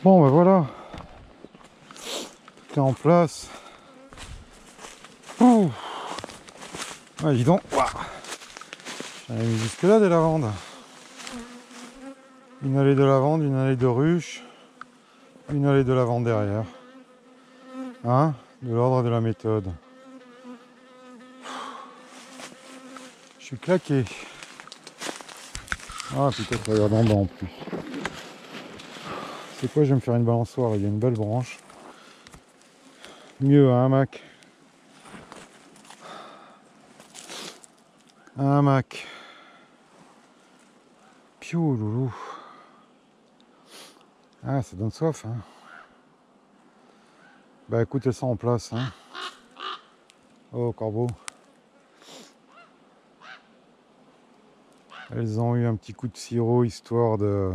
Bon ben voilà, tout est en place. Ouh. Ah dis donc, j'avais mis jusque là des lavandes. Une allée de lavande, une allée de ruche, une allée de lavande derrière. Hein? De l'ordre de la méthode. Je suis claqué. Ah peut-être regarde en bas en plus. C'est quoi, je vais me faire une balançoire, il y a une belle branche. Mieux un hamac. Un hamac. Piou loulou. Ah ça donne soif hein. Bah écoute, elles sont en place hein. Oh corbeau. Elles ont eu un petit coup de sirop histoire de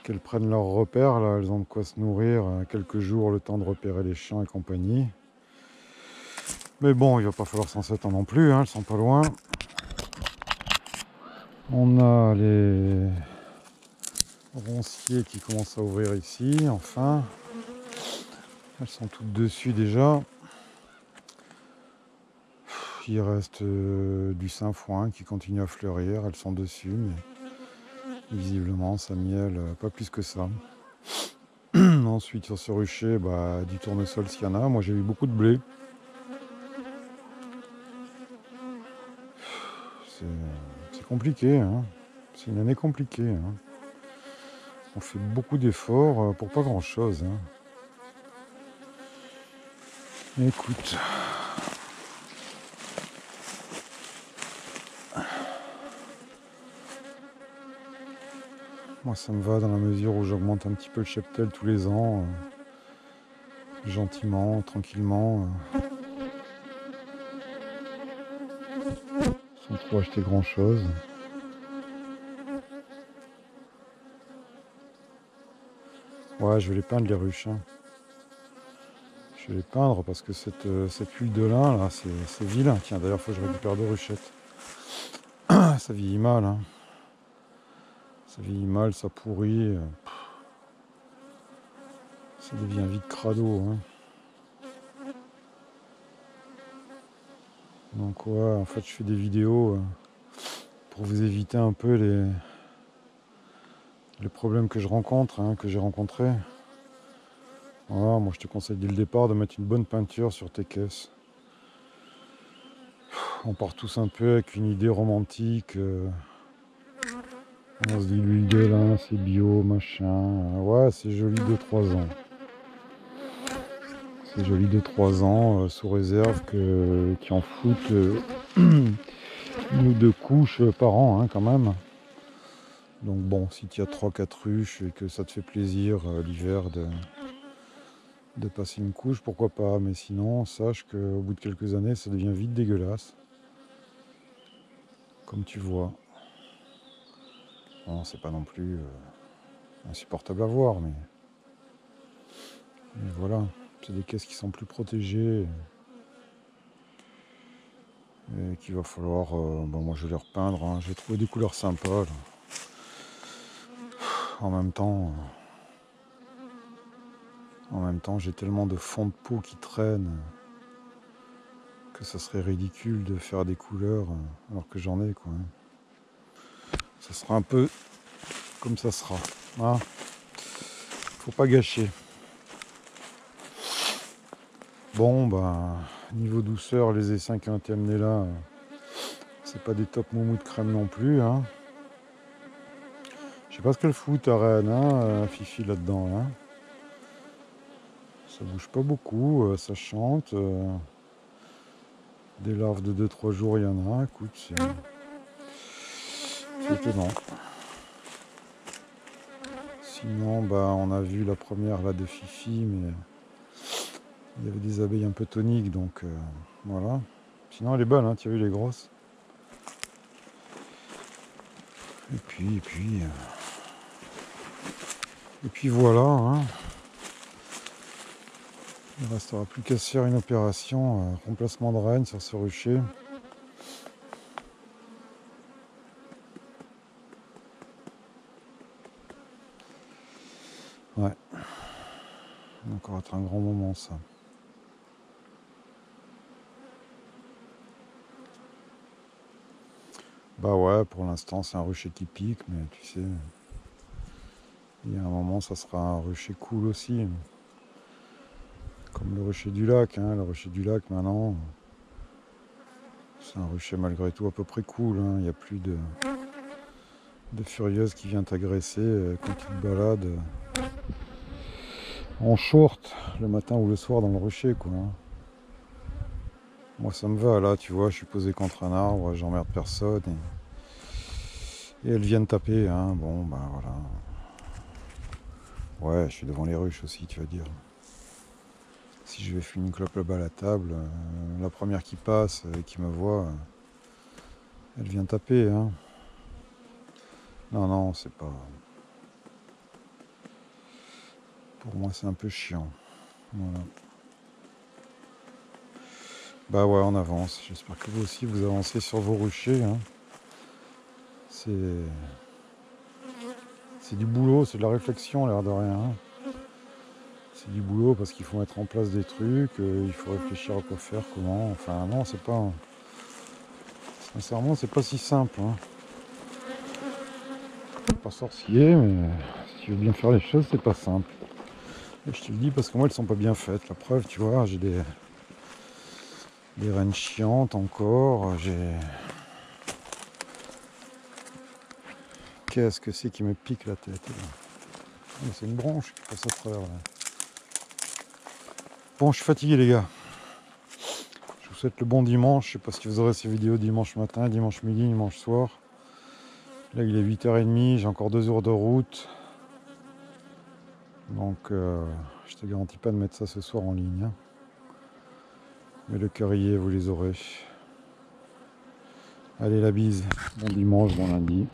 qu'elles prennent leur repère là, elles ont de quoi se nourrir quelques jours, le temps de repérer les chiens et compagnie. Mais bon, il va pas falloir s'en s'attendre non plus, hein, elles sont pas loin. On a les ronciers qui commencent à ouvrir ici, enfin. Elles sont toutes dessus déjà. Il reste du sainfoin qui continue à fleurir, elles sont dessus, mais visiblement ça miel, pas plus que ça. Ensuite sur ce rucher, bah, du tournesol s'il y en a. Moi j'ai eu beaucoup de blé. C'est compliqué, hein. C'est une année compliquée. Hein. On fait beaucoup d'efforts pour pas grand chose. Hein. Écoute. Moi ça me va dans la mesure où j'augmente un petit peu le cheptel tous les ans. Gentiment, tranquillement. Sans trop acheter grand chose. Ouais, je vais les peindre les ruches. Hein. Je vais les peindre parce que cette huile de lin là, c'est vilain. Tiens, d'ailleurs, faut que je récupère 2 ruchettes. Ça vieillit mal. Hein. Ça vieillit mal, ça pourrit. Ça devient vite crado. Hein. Donc ouais, en fait, je fais des vidéos pour vous éviter un peu les problèmes que je rencontre, hein, que j'ai rencontrés. Voilà, moi je te conseille dès le départ de mettre une bonne peinture sur tes caisses. On part tous un peu avec une idée romantique. On se dit l'huile de lin, c'est bio, machin. Ouais, c'est joli 2-3 ans. C'est joli 2-3 ans, sous réserve qu'ils en foutent une ou 2 couches par an, hein, quand même. Donc bon, si tu as 3-4 ruches et que ça te fait plaisir l'hiver de passer une couche, pourquoi pas. Mais sinon, sache qu'au bout de quelques années, ça devient vite dégueulasse. Comme tu vois. Bon, c'est pas non plus insupportable à voir, mais voilà. C'est des caisses qui sont plus protégées. Et qu'il va falloir... bon, moi je vais les repeindre. Hein. J'ai trouvé des couleurs sympas. Là. En même temps... j'ai tellement de fond de peau qui traîne que ça serait ridicule de faire des couleurs alors que j'en ai quoi. Ça sera un peu comme ça sera. Hein. Faut pas gâcher. Bon bah niveau douceur, les essaims qui ont été amenés là, c'est pas des top moumoutes crème non plus. Hein. Je sais pas ce qu'elle fout ta reine, hein, Fifi là-dedans. Hein. Ça bouge pas beaucoup, ça chante. Des larves de 2-3 jours, il y en a. Écoute, c'est étonnant. Sinon, bah, on a vu la première là de Fifi, mais il y avait des abeilles un peu toniques, donc voilà. Sinon, elle est bonne, hein, tu as vu les grosses. Et puis voilà. Hein. Il ne restera plus qu'à se faire une opération, remplacement de reine sur ce rucher. Ouais. Encore être un grand moment ça. Bah ouais, pour l'instant c'est un rucher qui pique, mais tu sais, il y a un moment ça sera un rucher cool aussi. Comme le rucher du lac, hein. Le rucher du lac maintenant, c'est un rucher malgré tout à peu près cool, hein. Il n'y a plus de furieuse qui vient t'agresser quand tu te balades en short le matin ou le soir dans le rucher, quoi, hein. Moi ça me va, là tu vois, je suis posé contre un arbre, j'emmerde personne et elles viennent taper, hein. Bon bah voilà. Ouais, je suis devant les ruches aussi, tu vas dire. Si je vais fumer une clope là-bas à la table, la première qui passe et qui me voit, elle vient taper, hein. Non, non, c'est pas... Pour moi, c'est un peu chiant. Voilà. Bah ouais, on avance. J'espère que vous aussi, vous avancez sur vos ruchers, hein. C'est du boulot, c'est de la réflexion, l'air de rien, hein. C'est du boulot parce qu'il faut mettre en place des trucs, il faut réfléchir à quoi faire, comment. Enfin, non, c'est pas... Sincèrement, c'est pas si simple, hein. Pas sorcier, mais si tu veux bien faire les choses, c'est pas simple. Et je te le dis parce que moi, elles sont pas bien faites. La preuve, tu vois, j'ai des rennes chiantes encore. Qu'est-ce que c'est qui me pique la tête là? C'est une branche qui passe à travers là. Bon, je suis fatigué les gars. Je vous souhaite le bon dimanche. Je sais pas si vous aurez ces vidéos dimanche matin, dimanche midi, dimanche soir. Là, il est 8h30. J'ai encore 2 heures de route. Donc, je te garantis pas de mettre ça ce soir en ligne, hein. Mais le cœur y est, vous les aurez. Allez, la bise. Bon dimanche, bon lundi.